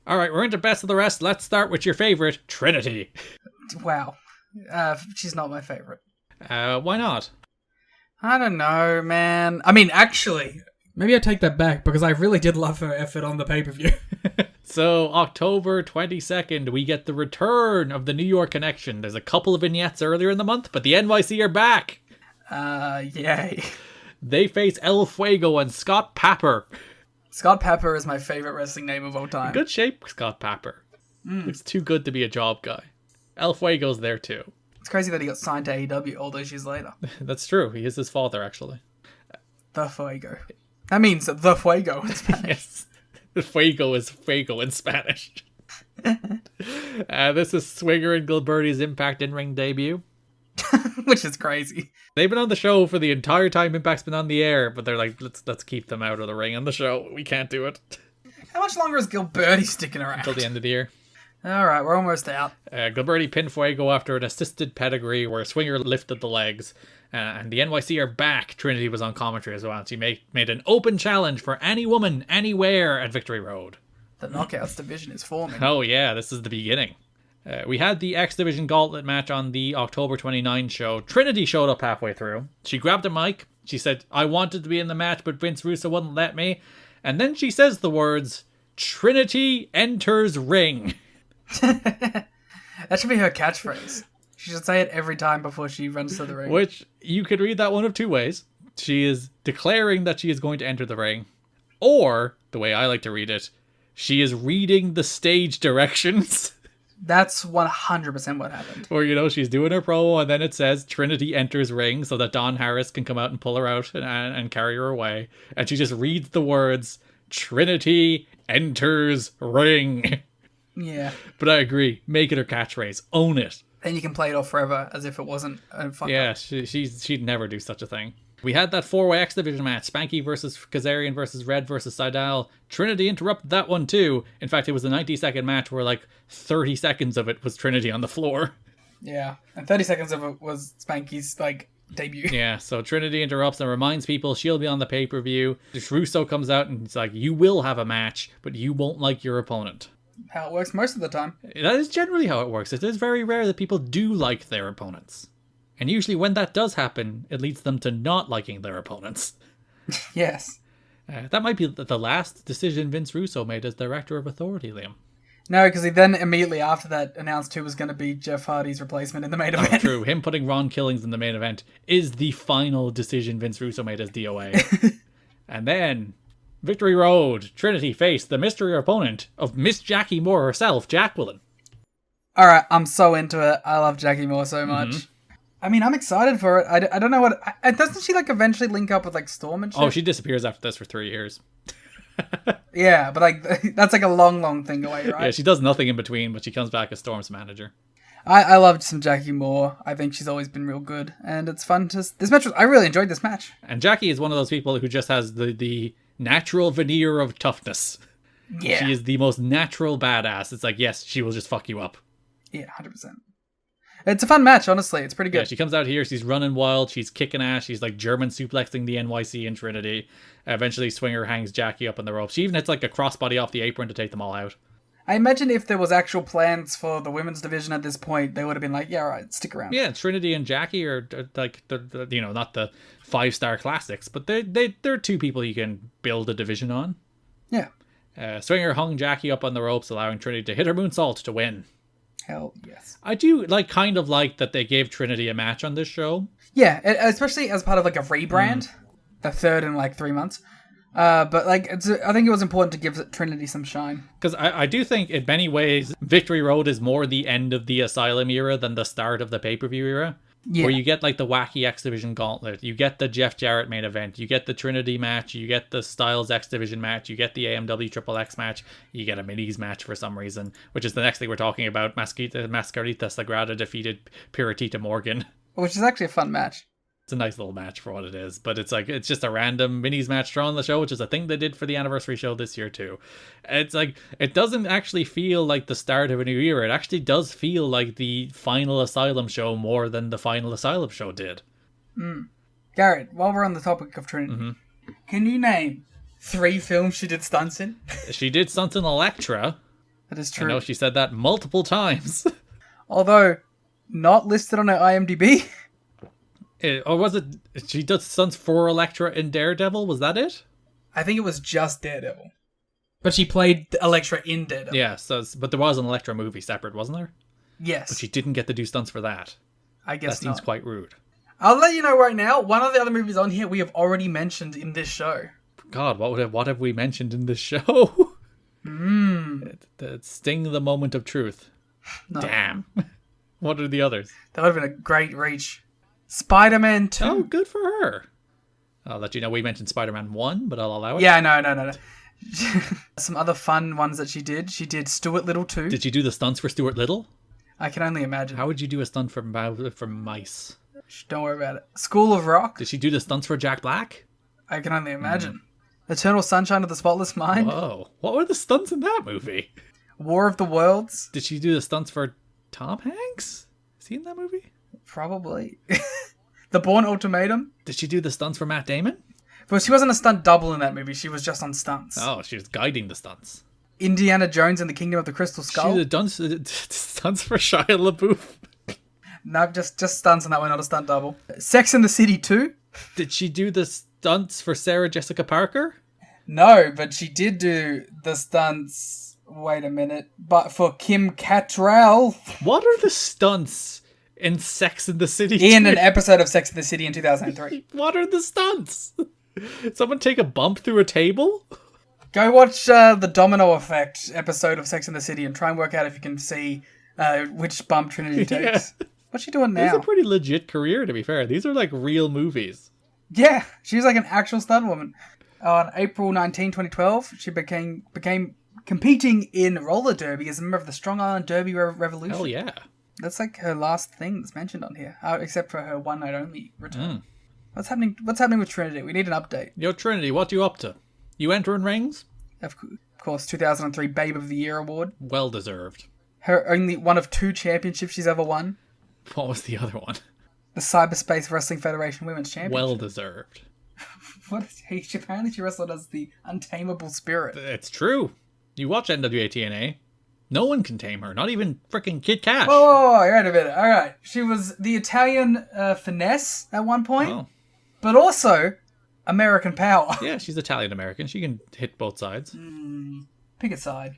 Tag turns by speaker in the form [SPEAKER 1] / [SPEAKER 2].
[SPEAKER 1] All right, we're into best of the rest. Let's start with your favorite, Trinity.
[SPEAKER 2] Wow. She's not my favorite.
[SPEAKER 1] Why not?
[SPEAKER 2] I don't know, man. I mean, actually, maybe I take that back because I really did love her effort on the pay-per-view.
[SPEAKER 1] So, October 22nd, we get the return of the New York Connection. There's a couple of vignettes earlier in the month, but the NYC are back.
[SPEAKER 2] Yay.
[SPEAKER 1] They face El Fuego and Scott Papper.
[SPEAKER 2] Scott Papper is my favorite wrestling name of all time.
[SPEAKER 1] Good shape, Scott Papper. It's too good to be a job guy. El Fuego's there too.
[SPEAKER 2] It's crazy that he got signed to AEW all those years later.
[SPEAKER 1] That's true. He is his father, actually.
[SPEAKER 2] The Fuego. That means the Fuego in Spanish.
[SPEAKER 1] Yes. The Fuego is Fuego in Spanish. This is Swinger and Gilberti's Impact in-ring debut.
[SPEAKER 2] Which is crazy.
[SPEAKER 1] They've been on the show for the entire time Impact's been on the air, but they're like, let's keep them out of the ring on the show. We can't do it.
[SPEAKER 2] How much longer is Gilberti sticking around?
[SPEAKER 1] Until the end of the year.
[SPEAKER 2] Alright, we're almost out.
[SPEAKER 1] Gilberti pinned Fuego after an assisted pedigree where Swinger lifted the legs. And the NYC are back. Trinity was on commentary as well. She made an open challenge for any woman, anywhere at Victory Road.
[SPEAKER 2] The Knockouts division is forming.
[SPEAKER 1] Oh yeah, this is the beginning. We had the X Division Gauntlet match on the October 29 show. Trinity showed up halfway through. She grabbed a mic. She said, I wanted to be in the match, but Vince Russo wouldn't let me. And then she says the words, Trinity enters ring.
[SPEAKER 2] That should be her catchphrase. She should say it every time before she runs to the ring.
[SPEAKER 1] Which, you could read that one of two ways. She is declaring that she is going to enter the ring. Or, the way I like to read it, she is reading the stage directions.
[SPEAKER 2] That's 100% what happened.
[SPEAKER 1] Or, she's doing her promo and then it says Trinity enters ring so that Don Harris can come out and pull her out and carry her away. And she just reads the words, Trinity enters ring.
[SPEAKER 2] Yeah.
[SPEAKER 1] But I agree. Make it her catchphrase. Own it.
[SPEAKER 2] Then you can play it off forever as if it wasn't a fuck
[SPEAKER 1] Yeah,
[SPEAKER 2] up.
[SPEAKER 1] she'd never do such a thing. We had that 4-way X Division match. Spanky versus Kazarian versus Red versus Seidel. Trinity interrupted that one too. In fact, it was a 90-second match where 30 seconds of it was Trinity on the floor.
[SPEAKER 2] Yeah, and 30 seconds of it was Spanky's, debut.
[SPEAKER 1] Yeah, so Trinity interrupts and reminds people she'll be on the pay-per-view. Russo comes out and it's like, you will have a match, but you won't like your opponent.
[SPEAKER 2] How it works most of the time.
[SPEAKER 1] That is generally how it works. It is very rare that people do like their opponents. And usually when that does happen, it leads them to not liking their opponents.
[SPEAKER 2] Yes.
[SPEAKER 1] That might be the last decision Vince Russo made as Director of Authority, Liam.
[SPEAKER 2] No, because he then immediately after that announced who was going to be Jeff Hardy's replacement in the main event.
[SPEAKER 1] Oh, true. Him putting Ron Killings in the main event is the final decision Vince Russo made as DOA. And then, Victory Road, Trinity faced the mystery opponent of Miss Jackie Moore herself, Jacqueline.
[SPEAKER 2] Alright, I'm so into it. I love Jackie Moore so much.
[SPEAKER 1] Mm-hmm.
[SPEAKER 2] I mean, I'm excited for it. I don't know what... doesn't she, eventually link up with, Storm and shit?
[SPEAKER 1] Oh, she disappears after this for 3 years.
[SPEAKER 2] Yeah, but, that's, a long, long thing away, right?
[SPEAKER 1] Yeah, she does nothing in between, but she comes back as Storm's manager.
[SPEAKER 2] I loved some Jackie Moore. I think she's always been real good. And it's fun to... I really enjoyed this match. And
[SPEAKER 1] Jackie is one of those people who just has the natural veneer of toughness.
[SPEAKER 2] Yeah.
[SPEAKER 1] She is the most natural badass. It's yes, she will just fuck you up.
[SPEAKER 2] Yeah, 100%. It's a fun match, honestly. It's pretty good.
[SPEAKER 1] Yeah, she comes out here, she's running wild, she's kicking ass, she's German suplexing the NYC and Trinity. Eventually, Swinger hangs Jackie up on the rope. She even hits a crossbody off the apron to take them all out.
[SPEAKER 2] I imagine if there was actual plans for the women's division at this point, they would have been yeah, all right, stick around.
[SPEAKER 1] Yeah, Trinity and Jackie are the not the 5-star classics, but they're two people you can build a division on.
[SPEAKER 2] Yeah.
[SPEAKER 1] Swinger hung Jackie up on the ropes, allowing Trinity to hit her moonsault to win.
[SPEAKER 2] Hell yes.
[SPEAKER 1] I do kind of like that they gave Trinity a match on this show.
[SPEAKER 2] Yeah, especially as part of a rebrand, the third in 3 months. But I think it was important to give Trinity some shine.
[SPEAKER 1] Because I do think in many ways Victory Road is more the end of the Asylum era than the start of the pay-per-view era. Yeah. Where you get the wacky X Division Gauntlet, you get the Jeff Jarrett main event, you get the Trinity match, you get the Styles X Division match, you get the AMW Triple X match, you get a Minis match for some reason, which is the next thing we're talking about. Mascarita Sagrada defeated Piratita Morgan.
[SPEAKER 2] Which is actually a fun match.
[SPEAKER 1] It's a nice little match for what it is, but it's it's just a random Minis match thrown on the show, which is a thing they did for the anniversary show this year too. It's it doesn't actually feel like the start of a new era. It actually does feel like the final Asylum show more than the final Asylum show did.
[SPEAKER 2] Garrett, while we're on the topic of Trinity, can you name 3 films she did stunts in?
[SPEAKER 1] She did stunts in Elektra.
[SPEAKER 2] That is
[SPEAKER 1] I
[SPEAKER 2] true.
[SPEAKER 1] know she said that multiple times.
[SPEAKER 2] Although, not listed on her IMDb.
[SPEAKER 1] Or was it she did stunts for Elektra in Daredevil? Was that it?
[SPEAKER 2] I think it was just Daredevil. But she played Elektra in Daredevil.
[SPEAKER 1] Yeah, but there was an Elektra movie separate, wasn't there?
[SPEAKER 2] Yes.
[SPEAKER 1] But she didn't get to do stunts for that.
[SPEAKER 2] I guess
[SPEAKER 1] that seems
[SPEAKER 2] not.
[SPEAKER 1] quite rude.
[SPEAKER 2] I'll let you know right now, one of the other movies on here we have already mentioned in this show.
[SPEAKER 1] God, what have we mentioned in this show? Sting the moment of truth.
[SPEAKER 2] No.
[SPEAKER 1] Damn. What are the others?
[SPEAKER 2] That would have been a great reach. Spider-Man 2.
[SPEAKER 1] Oh, good for her. I'll let you know we mentioned Spider-Man 1, but I'll allow it.
[SPEAKER 2] Yeah, no. Some other fun ones that she did. She did Stuart Little 2.
[SPEAKER 1] Did she do the stunts for Stuart Little?
[SPEAKER 2] I can only imagine.
[SPEAKER 1] How would you do a stunt for mice?
[SPEAKER 2] Don't worry about it. School of Rock.
[SPEAKER 1] Did she do the stunts for Jack Black?
[SPEAKER 2] I can only imagine. Eternal Sunshine of the Spotless Mind.
[SPEAKER 1] Whoa. What were the stunts in that movie?
[SPEAKER 2] War of the Worlds.
[SPEAKER 1] Did she do the stunts for Tom Hanks? Is he in that movie?
[SPEAKER 2] Probably. The Bourne Ultimatum.
[SPEAKER 1] Did she do the stunts for Matt Damon?
[SPEAKER 2] But she wasn't a stunt double in that movie. She was just on stunts.
[SPEAKER 1] Oh, she was guiding the stunts.
[SPEAKER 2] Indiana Jones and the Kingdom of the Crystal Skull.
[SPEAKER 1] She did stunts for Shia LaBeouf.
[SPEAKER 2] No, just stunts on that one, not a stunt double. Sex and the City 2.
[SPEAKER 1] Did she do the stunts for Sarah Jessica Parker?
[SPEAKER 2] No, but she did do the stunts. Wait a minute. But for Kim Cattrall.
[SPEAKER 1] What are the stunts in Sex and the City 2?
[SPEAKER 2] In an episode of Sex and the City in 2003.
[SPEAKER 1] What are the stunts? Someone take a bump through a table?
[SPEAKER 2] Go watch the Domino Effect episode of Sex and the City and try and work out if you can see which bump Trinity takes.
[SPEAKER 1] Yeah.
[SPEAKER 2] What's she doing now?
[SPEAKER 1] It's a pretty legit career, to be fair. These are like real movies.
[SPEAKER 2] Yeah, she's like an actual stunt woman. On April 19, 2012, she became competing in roller derby as a member of the Strong Island Derby Revolution.
[SPEAKER 1] Hell yeah.
[SPEAKER 2] That's like her last thing that's mentioned on here, except for her one night only return. What's happening with Trinity? We need an update.
[SPEAKER 1] Yo, Trinity, what you up to? You entering rings?
[SPEAKER 2] Of course, 2003 Babe of the Year award.
[SPEAKER 1] Well deserved.
[SPEAKER 2] Her only one of 2 championships she's ever won.
[SPEAKER 1] What was the other one?
[SPEAKER 2] The Cyberspace Wrestling Federation Women's Championship.
[SPEAKER 1] Well deserved.
[SPEAKER 2] Apparently she wrestled as the Untamable Spirit.
[SPEAKER 1] It's true. You watch NWA-TNA. No one can tame her. Not even freaking Kid Cash.
[SPEAKER 2] Whoa, you're right a minute. All right. She was the Italian finesse at one point.
[SPEAKER 1] Oh.
[SPEAKER 2] But also American Power.
[SPEAKER 1] Yeah, she's Italian-American. She can hit both sides.
[SPEAKER 2] Pick a side.